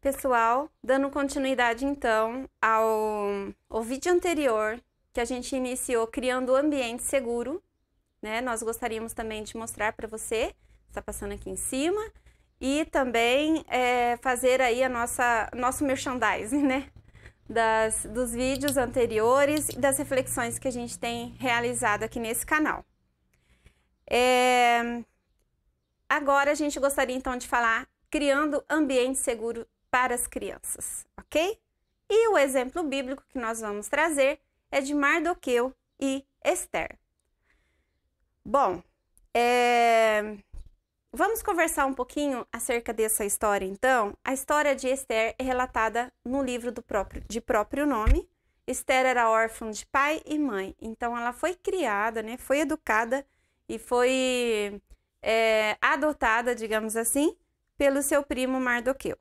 Pessoal, dando continuidade então ao vídeo anterior que a gente iniciou criando o ambiente seguro, né? Nós gostaríamos também de mostrar para você, está passando aqui em cima, e também fazer aí nosso merchandising, né? Dos vídeos anteriores e das reflexões que a gente tem realizado aqui nesse canal. Agora a gente gostaria então de falar criando ambiente seguro para as crianças, ok? E o exemplo bíblico que nós vamos trazer é de Mardoqueu e Esther. Bom, vamos conversar um pouquinho acerca dessa história então. A história de Esther é relatada no livro de próprio nome. Esther era órfã de pai e mãe, então ela foi criada, né? Foi educada e foi adotada, digamos assim, pelo seu primo Mardoqueu.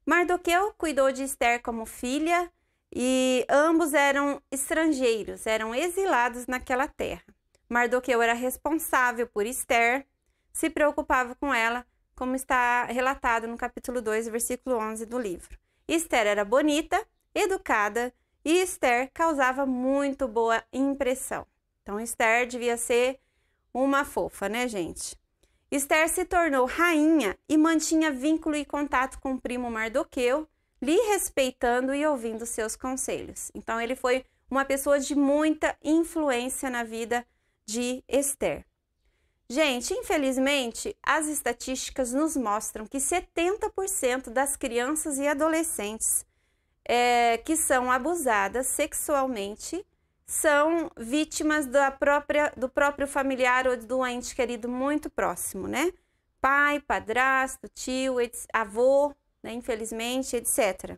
Mardoqueu cuidou de Esther como filha e ambos eram estrangeiros, eram exilados naquela terra. Mardoqueu era responsável por Esther, se preocupava com ela, como está relatado no capítulo 2, versículo 11 do livro. Esther era bonita, educada e Esther causava muito boa impressão. Então, Esther devia ser uma fofa, né, gente? Esther se tornou rainha e mantinha vínculo e contato com o primo Mardoqueu, lhe respeitando e ouvindo seus conselhos. Então, ele foi uma pessoa de muita influência na vida de Esther. Gente, infelizmente, as estatísticas nos mostram que 70% das crianças e adolescentes que são abusadas sexualmente são vítimas do próprio familiar ou do ente querido muito próximo, né? Pai, padrasto, tio, avô, né? Infelizmente, etc.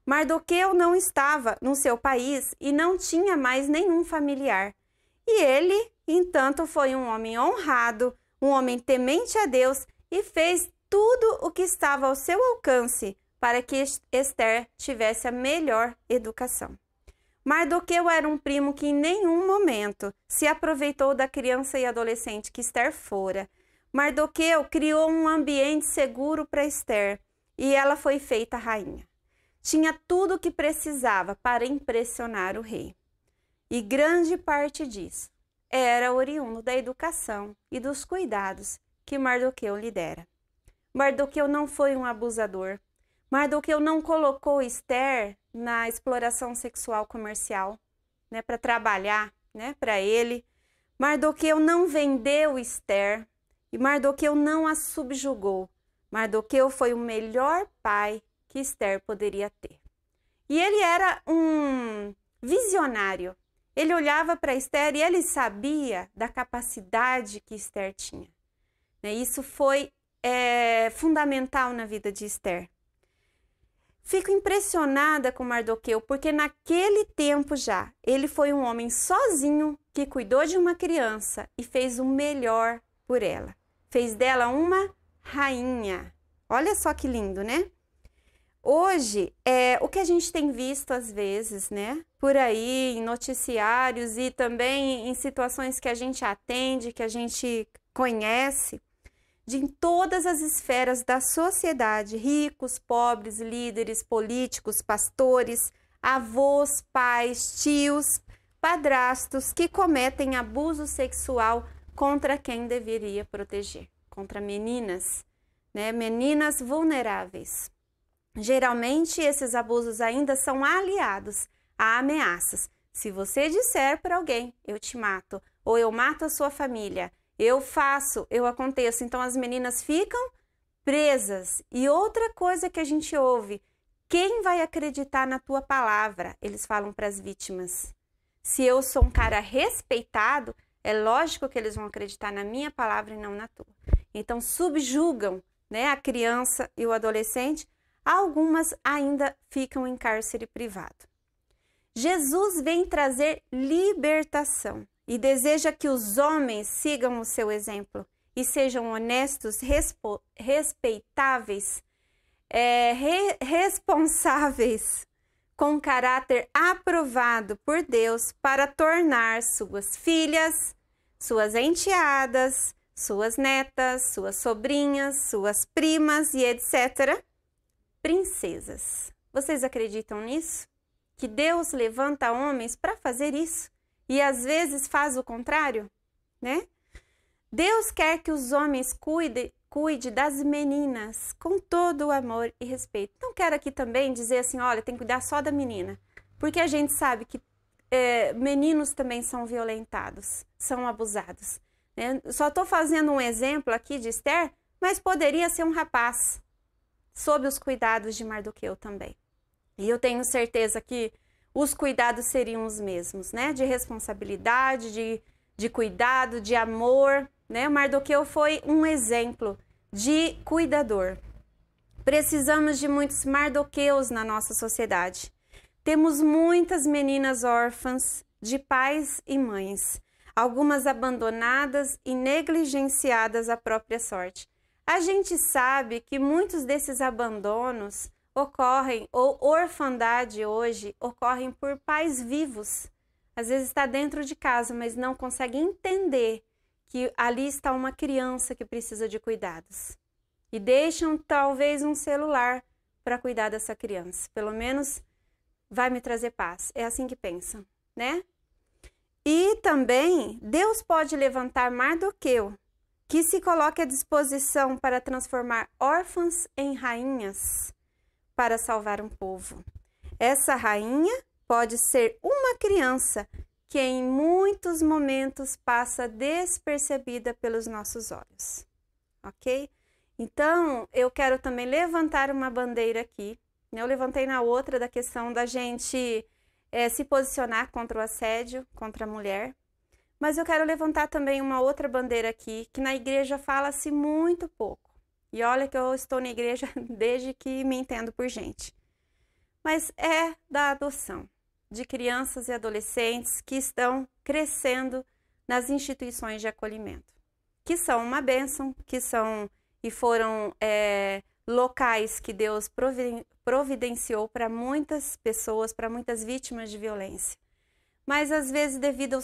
Mardoqueu não estava no seu país e não tinha mais nenhum familiar. E ele, entanto, foi um homem honrado, um homem temente a Deus e fez tudo o que estava ao seu alcance para que Esther tivesse a melhor educação. Mardoqueu era um primo que em nenhum momento se aproveitou da criança e adolescente que Esther fora. Mardoqueu criou um ambiente seguro para Esther e ela foi feita rainha. Tinha tudo o que precisava para impressionar o rei. E grande parte disso era oriundo da educação e dos cuidados que Mardoqueu lhe dera. Mardoqueu não foi um abusador. Mardoqueu não colocou Esther na exploração sexual comercial, né, para trabalhar, né, para ele. Mardoqueu não vendeu Esther e Mardoqueu não a subjugou. Mardoqueu foi o melhor pai que Esther poderia ter. E ele era um visionário. Ele olhava para Esther e ele sabia da capacidade que Esther tinha. Isso foi fundamental na vida de Esther. Fico impressionada com Mardoqueu, porque naquele tempo já, ele foi um homem sozinho que cuidou de uma criança e fez o melhor por ela. Fez dela uma rainha. Olha só que lindo, né? Hoje, o que a gente tem visto às vezes, né? Por aí, em noticiários e também em situações que a gente atende, que a gente conhece, em todas as esferas da sociedade, ricos, pobres, líderes, políticos, pastores, avós, pais, tios, padrastos que cometem abuso sexual contra quem deveria proteger, contra meninas, né? Meninas vulneráveis. Geralmente, esses abusos ainda são aliados a ameaças. Se você disser para alguém, eu te mato, ou eu mato a sua família, eu faço, eu aconteço. Então, as meninas ficam presas. E outra coisa que a gente ouve, quem vai acreditar na tua palavra? Eles falam para as vítimas. Se eu sou um cara respeitado, é lógico que eles vão acreditar na minha palavra e não na tua. Então, subjugam, né, a criança e o adolescente. Algumas ainda ficam em cárcere privado. Jesus vem trazer libertação e deseja que os homens sigam o seu exemplo e sejam honestos, respeitáveis, responsáveis, com caráter aprovado por Deus para tornar suas filhas, suas enteadas, suas netas, suas sobrinhas, suas primas e etc., princesas. Vocês acreditam nisso? Que Deus levanta homens para fazer isso e às vezes faz o contrário, né? Deus quer que os homens cuide das meninas com todo o amor e respeito. Não quero aqui também dizer assim, olha, tem que cuidar só da menina, porque a gente sabe que meninos também são violentados, são abusados, né? Só estou fazendo um exemplo aqui de Esther, mas poderia ser um rapaz, sob os cuidados de Mardoqueu também. E eu tenho certeza que os cuidados seriam os mesmos, né? De responsabilidade, de cuidado, de amor, né? Mardoqueu foi um exemplo de cuidador. Precisamos de muitos Mardoqueus na nossa sociedade. Temos muitas meninas órfãs de pais e mães, algumas abandonadas e negligenciadas à própria sorte. A gente sabe que muitos desses abandonos ocorrem, ou orfandade hoje, ocorrem por pais vivos. Às vezes está dentro de casa, mas não consegue entender que ali está uma criança que precisa de cuidados. E deixam talvez um celular para cuidar dessa criança. Pelo menos vai me trazer paz. É assim que pensam, né? E também Deus pode levantar Mardoqueu, que se coloque à disposição para transformar órfãs em rainhas, para salvar um povo. Essa rainha pode ser uma criança que em muitos momentos passa despercebida pelos nossos olhos, ok? Então, eu quero também levantar uma bandeira aqui. Eu levantei na outra da questão da gente se posicionar contra o assédio, contra a mulher. Mas eu quero levantar também uma outra bandeira aqui, que na igreja fala-se muito pouco. E olha que eu estou na igreja desde que me entendo por gente. Mas é da adoção de crianças e adolescentes que estão crescendo nas instituições de acolhimento, que são uma bênção, que são e foram locais que Deus providenciou para muitas pessoas, para muitas vítimas de violência. Mas às vezes devido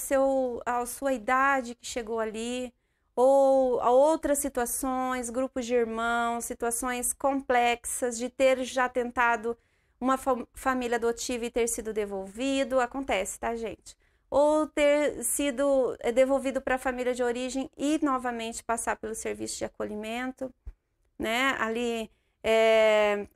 à sua idade que chegou ali, ou a outras situações, grupos de irmãos, situações complexas de ter já tentado uma família adotiva e ter sido devolvido, acontece, tá, gente? Ou ter sido devolvido para a família de origem e novamente passar pelo serviço de acolhimento, né? Ali,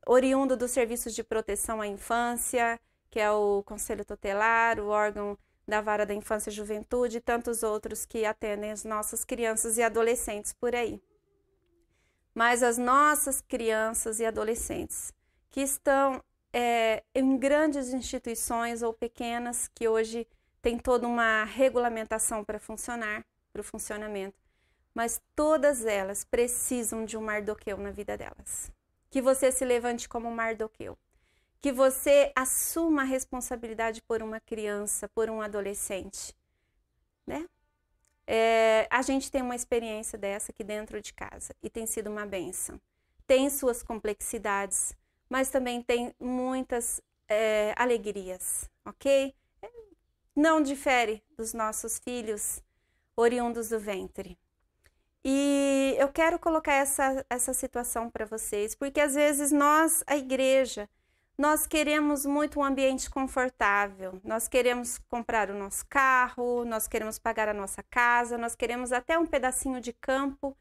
oriundo dos serviços de proteção à infância, que é o Conselho Tutelar, o órgão da Vara da Infância e Juventude e tantos outros que atendem as nossas crianças e adolescentes por aí. Mas as nossas crianças e adolescentes que estão em grandes instituições ou pequenas, que hoje tem toda uma regulamentação para funcionar, para o funcionamento, mas todas elas precisam de um Mardoqueu na vida delas. Que você se levante como Mardoqueu. Que você assuma a responsabilidade por uma criança, por um adolescente, né? A gente tem uma experiência dessa aqui dentro de casa e tem sido uma bênção. Tem suas complexidades, mas também tem muitas alegrias, ok? Não difere dos nossos filhos oriundos do ventre. E eu quero colocar essa situação para vocês, porque às vezes nós, a igreja, nós queremos muito um ambiente confortável, nós queremos comprar o nosso carro, nós queremos pagar a nossa casa, nós queremos até um pedacinho de campo.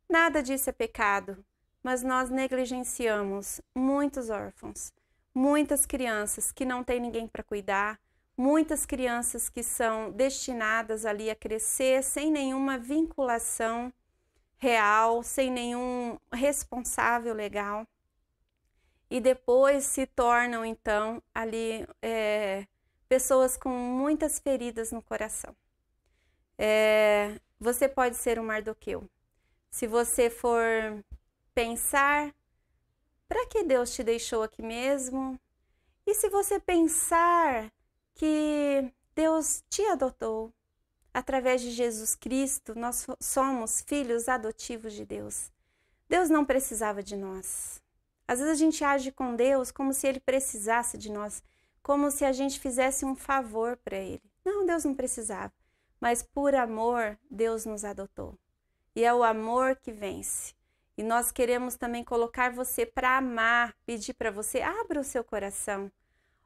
Nada disso é pecado, mas nós negligenciamos muitos órfãos, muitas crianças que não têm ninguém para cuidar, muitas crianças que são destinadas ali a crescer sem nenhuma vinculação real, sem nenhum responsável legal. E depois se tornam, então, ali pessoas com muitas feridas no coração. Você pode ser um Mardoqueu. Se você for pensar, para que Deus te deixou aqui mesmo? E se você pensar que Deus te adotou, através de Jesus Cristo, nós somos filhos adotivos de Deus. Deus não precisava de nós. Às vezes a gente age com Deus como se Ele precisasse de nós, como se a gente fizesse um favor para Ele. Não, Deus não precisava, mas por amor, Deus nos adotou. E é o amor que vence. E nós queremos também colocar você para amar, pedir para você, abra o seu coração.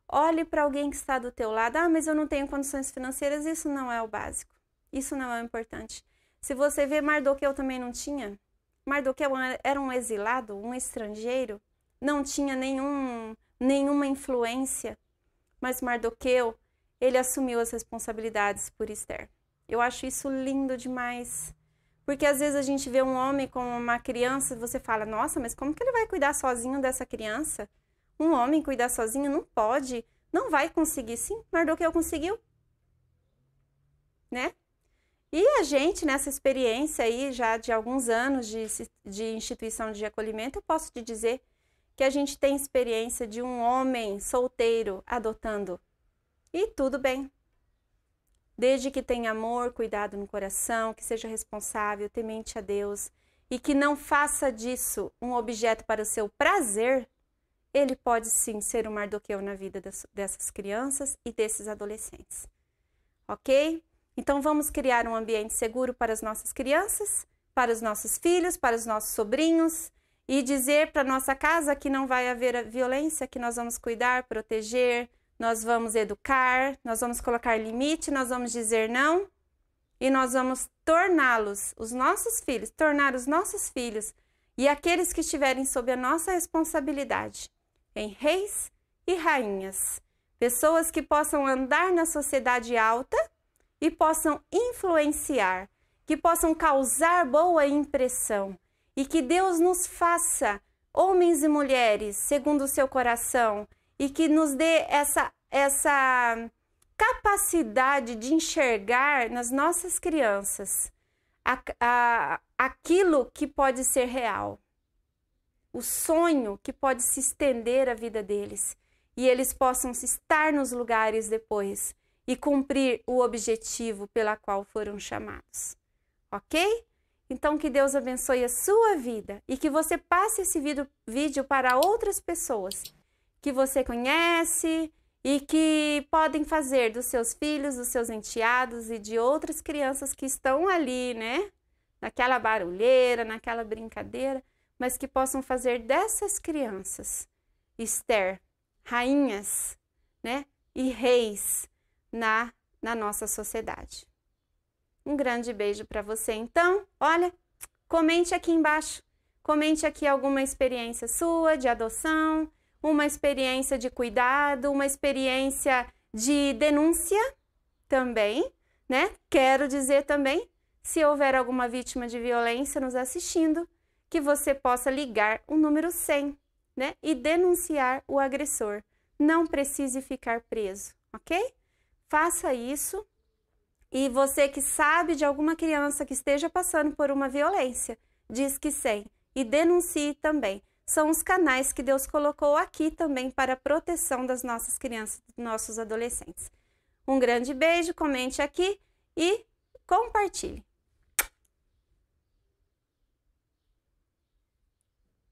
Olhe para alguém que está do teu lado. Ah, mas eu não tenho condições financeiras. Isso não é o básico. Isso não é o importante. Se você vê, Mardoqueu também não tinha. Mardoqueu era um exilado, um estrangeiro. Não tinha nenhuma influência. Mas Mardoqueu, ele assumiu as responsabilidades por Esther. Eu acho isso lindo demais. Porque às vezes a gente vê um homem com uma criança e você fala, nossa, mas como que ele vai cuidar sozinho dessa criança? Um homem cuidar sozinho não pode, não vai conseguir. Sim, Mardoqueu conseguiu, né? E a gente, nessa experiência aí, já de alguns anos de instituição de acolhimento, eu posso te dizer que a gente tem experiência de um homem solteiro adotando. E tudo bem. Desde que tenha amor, cuidado no coração, que seja responsável, temente a Deus e que não faça disso um objeto para o seu prazer, ele pode sim ser um Mardoqueu na vida dessas crianças e desses adolescentes. Ok? Então vamos criar um ambiente seguro para as nossas crianças, para os nossos filhos, para os nossos sobrinhos e dizer para nossa casa que não vai haver violência, que nós vamos cuidar, proteger, nós vamos educar, nós vamos colocar limite, nós vamos dizer não e nós vamos torná-los, os nossos filhos, tornar os nossos filhos e aqueles que estiverem sob a nossa responsabilidade em reis e rainhas, pessoas que possam andar na sociedade alta e possam influenciar, que possam causar boa impressão e que Deus nos faça homens e mulheres segundo o seu coração e que nos dê essa capacidade de enxergar nas nossas crianças aquilo que pode ser real, o sonho que pode se estender à vida deles e eles possam estar nos lugares depois e cumprir o objetivo pela qual foram chamados. Ok? Então, que Deus abençoe a sua vida e que você passe esse vídeo para outras pessoas que você conhece e que podem fazer dos seus filhos, dos seus enteados e de outras crianças que estão ali, né? Naquela barulheira, naquela brincadeira, mas que possam fazer dessas crianças, Esther, rainhas, né? E reis na nossa sociedade. Um grande beijo para você. Então, olha, comente aqui embaixo. Comente aqui alguma experiência sua de adoção, uma experiência de cuidado, uma experiência de denúncia também, né? Quero dizer também, se houver alguma vítima de violência nos assistindo, que você possa ligar o número 100, né? E denunciar o agressor. Não precise ficar preso, ok? Faça isso. E você que sabe de alguma criança que esteja passando por uma violência, diz que 100 e denuncie também. São os canais que Deus colocou aqui também para a proteção das nossas crianças, dos nossos adolescentes. Um grande beijo, comente aqui e compartilhe.